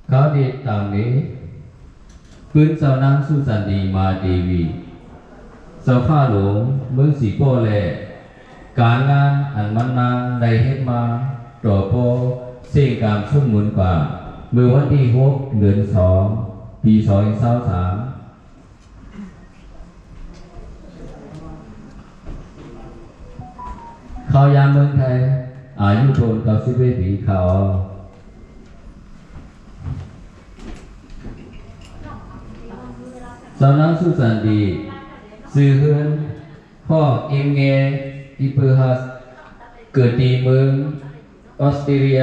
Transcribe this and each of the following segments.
เขาดีต่างนี้พื้นเจ้านางสุสันดีมาเดวีเจ้าข้าหลวงเมืองสีโป้แลการงานอันมันนางได้เฮ็ดมาต่อโปเสี่ยงการชุ่มหมุนกว่าเมื่อวันที่6 เดือน 2 ปี 2023เขายามเมืองไทยอายุโทน91 ปีเขาสำนักสุสันดีสื่อเฮือนพ่อเอ็มเงอิเปอร์ฮัสเกิดที่เมืองออสเตรเลีย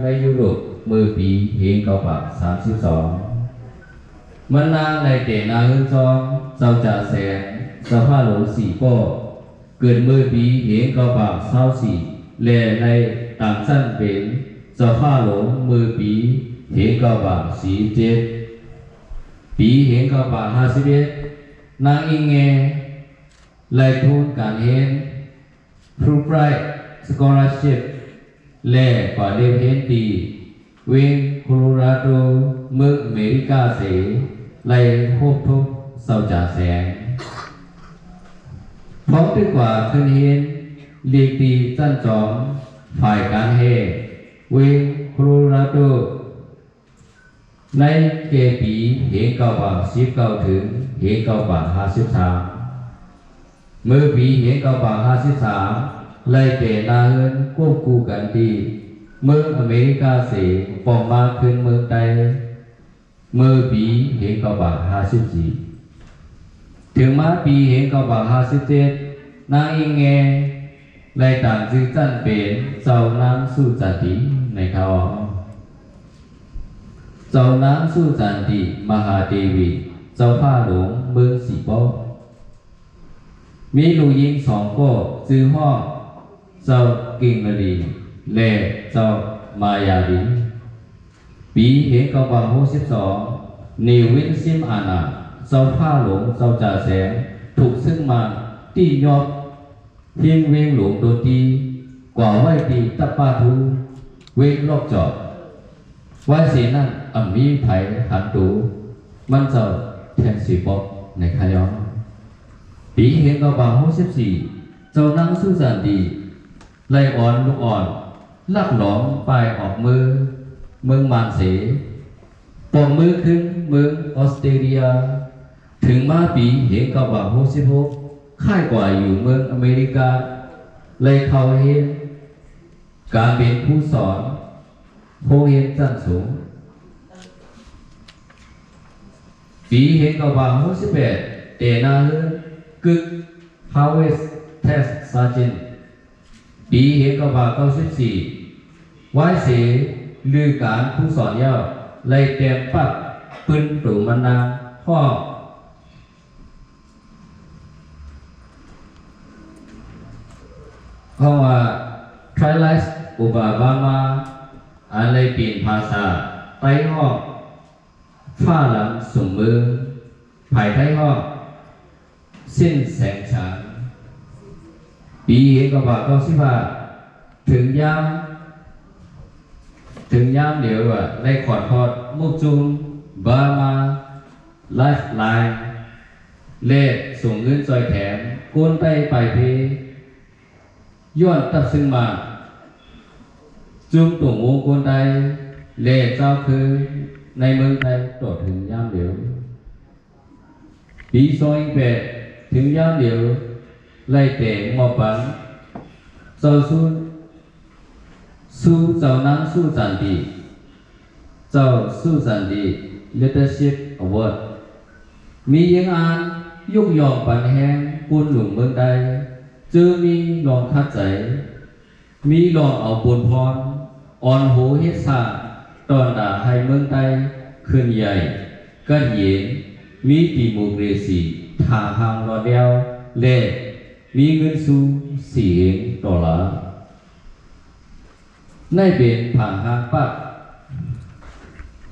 ในยุโรปเมื่อปี1932มันนางในเตนาเฮือนซองเจ้าจ่าแสงสภาหลวงสี่ป้อเกิดเมื่อปี1924และในต่างสั้นเป็นสภาหลวงเมื่อปี1947ปี1951นางอิงเงไล่ทุนการเห็นฟรูไบรท์สกอลาร์ชิพและกว่าเดวเฮนตีเวงโคโลราโดเมืองอเมริกาเสไล่พบทุกเศร้าจ่าแสงพร้อมด้วยกว่าคืนเห็นเลียกตีจันจอมฝ่ายการเฮเวงโคโลราโดในเกปี1919ถึง1953เมื่อปี1953ไล่เตนาเฮินควบคู่กันดีเมืองอเมริกาเสปองมาขึ้นเมืองไทยเมื่อปี1954ถึงมาปี1957นางอิงเงไล่ต่างชื่อจันเป็นเจ้านางสุจันติในเขาเจ้านางสุจันติมหาเทวีเจ้าผ้าหลวงเมืองสีป้อมีลูกยิง2ก็ชื่อห้องเจ้ากิ่งมะลีและเจ้ามายาลีปี1962นิวินซิมอานาเจ้าผ้าหลวงเจ้าจ่าแสงถูกซึ่งมาที่ยอดเพียงเวงหลวงโดตีกว่าไว้ตีตะปาทูเวงลอกจอดไว้เสียนั่นมีไผ่หันตูมันเจ้าแทนสีปอกในขยองปี1964เจ้านางสุสันดีไล่อ่อนลูกอ่อนลักหลอมไปออกเมืองมานเสปองมือขึ้นเมืองออสเตรเลียถึงมาปี1966ค่ายกว่าอยู่เมืองอเมริกาเลยเข้าเห็นการเป็นผู้สอนโพเห็นจันสูงปี1968เตนาเฮือนกึกฮาวเวสเทสซาจินปี1994ไว้เสลือการผู้สอนเย้าไล่เต็มปักปืนตู่มันนาพ่อเพราะว่า Trials อุบาบามาอะไรเปลี่ยนภาษาไต้ห้อฝ้าหลังสมมือภายไต้ห้อสิ้นแสงฉานปี1995ถึงยามเดี๋ยวได้ขอดพอดมุกจุงบามาไลฟ์ไลน์เล่ส่งเงินจอยแถมโกนไปเพย้อนตัดซึ่งมาจุ่มตุ่มวงโกนไตเล่เจ้าคือในเมืองไทยต่อถึงยามเดียวปี2008ถึงยามเดียวไล่แต่หมอปันเจ้าสู้เจ้านางสู้จันดีเจ้าสู้จันดี Leadership Award มียังอ่านยุกยองปันแห้งปุนหลุมเมืองใดเจอมีลองคัดใจมีลองเอาปุนพรอ่อนโหเฮ็ดซาตอนด่าให้เมืองใดขึ้นใหญ่กันเย็นมีดีโมเกรซีทาหางรอเดียวเล่มีเงินสู$4ในเป็นผ่านหางปัก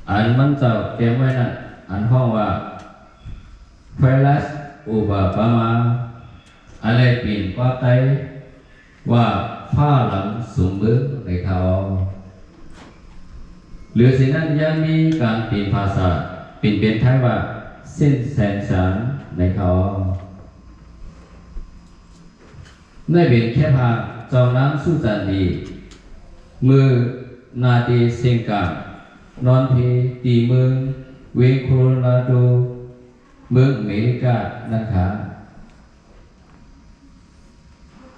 อันมันเจ้าเตรียมไว้นั่นอันห้องว่าไฟลัสอุบาบามาอะไรเปลี่ยนกว่าไตว่าผ้าหลังสูงเบื้องในเขา หรือสิ่งนั้นยังมีการเปลี่ยนภาษาเปลี่ยนเป็นไทยว่าเส้นแสนสารในเขาในเป็นแค่พาเจ้าน้ำสู้จันดีมือนาตีเซงกานอนเพตีเมืองเวโคโลราโดเมืองอเมริกานะคะ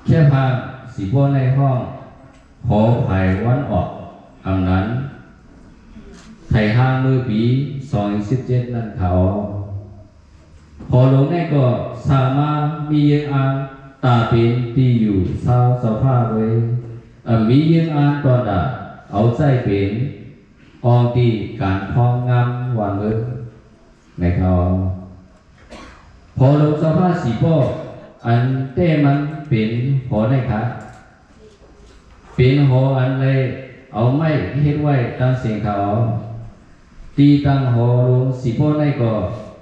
แค่พาสีโบในห้องขอภายวันออกอันนั้นไทยห้างมือปี2017นั่นเขาพอลงในก็สามารถมีเยอะอันตาเป็นที่อยู่เศร้าสภาพไว้มีเยอะอันตอนดาเอาใจเป็นอองตีการพองงามวันเมื่อในเขาพอลงสภาพสีโบอันเต้มันเป็นหอในคะเป็นหออันเลยเอาไม้เฮ็ดไว้ตั้งเสียงเขาตีตั้งหอลงสีโบในก็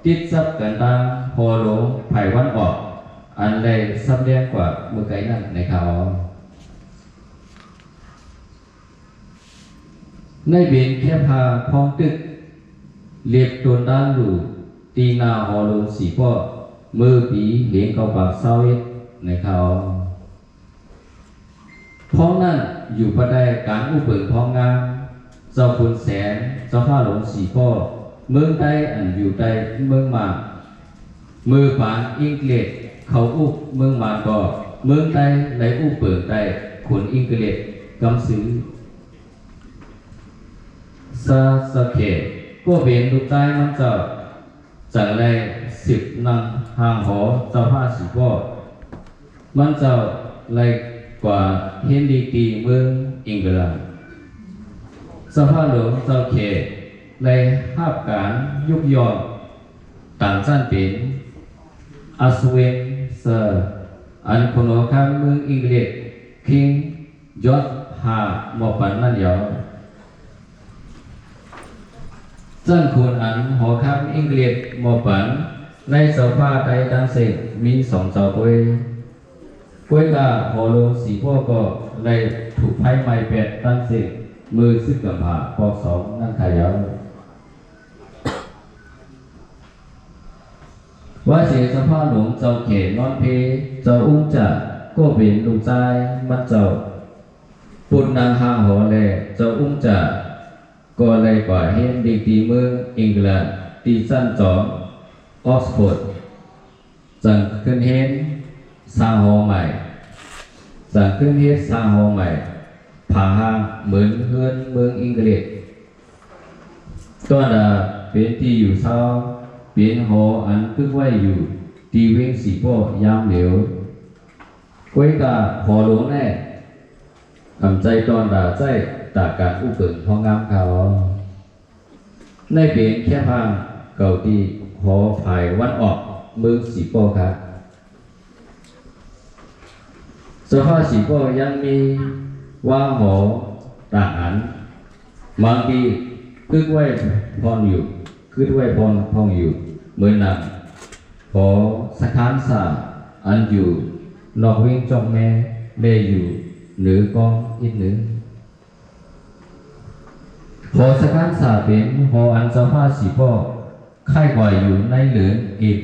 ติดซับกันตั้งหอลงไผ่วันออกอันเลยซับแดงกว่าเมื่อไกลนั่นในเขาในเบนแค่พาพองตึกเรียบตัวด้านดูตีนาหอลงสีโบมือปีเหลียงเขาปากเศร้าเอ็ดในเขาพ้องนั่นอยู่ประได้การอุปเปิงพ้องงามเจ้าคุณแสนเจ้าข้าหลงสีพ่อเมืองใต้อันอยู่ใต้เมืองมามือปานอิงเกลดเขาอุบเมืองมาก็เมืองใต้ในอุปเปิงใต้คนอิงเกลดกำซื้อซาสะเกตก็เป็นลูกใต้มันเจ้าจากไร10นังห่างหอเจ้าผ้าสีพ่อมันเจ้าไรกว่าเฮนดีตีเมืองอังกฤษสภาหลวงเจ้าเขตในภาพการยุกยอต่างสั้นเป็นอัสเวนเซอร์อันคนหัวข้างเมืองอังกฤษคิงยอดหาหมอปันนั่นยาวจันคุณอันหัวข้างอังกฤษหมอปันในสภาใดต่างเสกมี2 เจ้าด้วยกวยกาหอลงสีพ่อก็เลยถูกไพ่ไม้แปดตั้งเสกมือซึกกับผาปอก2นั่นขายาวว่าเสียสภาพหลวงเจ้าเขตนอนเพเจ้าอุ้งจักก็เป็นลูกชายมันเจ้าปุ่นนางหางหอแลเจ้าอุ้งจักก็เลยกว่าเห็นดีตีเมืองอังกฤษตีสั้นจอมออกซฟอร์ดจังขึ้นเห็นสร้างหอใหม่สั่งขึ้นเฮ็ดสร้างหอใหม่ผ่าห้างเหมือนเฮือนเมืองอังกฤษตัวดาเป็นที่อยู่เศร้าเป็นหออันคึกไว้อยู่ที่เวงสีพ่อยามเหลวกวยกาหอหลวงแน่ทำใจตอนดาใจตาการอุปเปิงพองามเขาในเป็นแค่พังเก่าที่หอภายวันออกเมืองสีพ่อครับสภาพสีก็ยังมีว่างหอต่างอันบางทีคึกไว้พองอยู่คึกไว้พองอยู่เหมือนนั้นขอสถานสาอันอยู่นอกเวงจองแม่เล่อยู่เหนือกองอีกหนึ่งขอสถานสาเป็นหออันสภาพสีก็ค่ายกว่าอยู่ในเหลืองเอก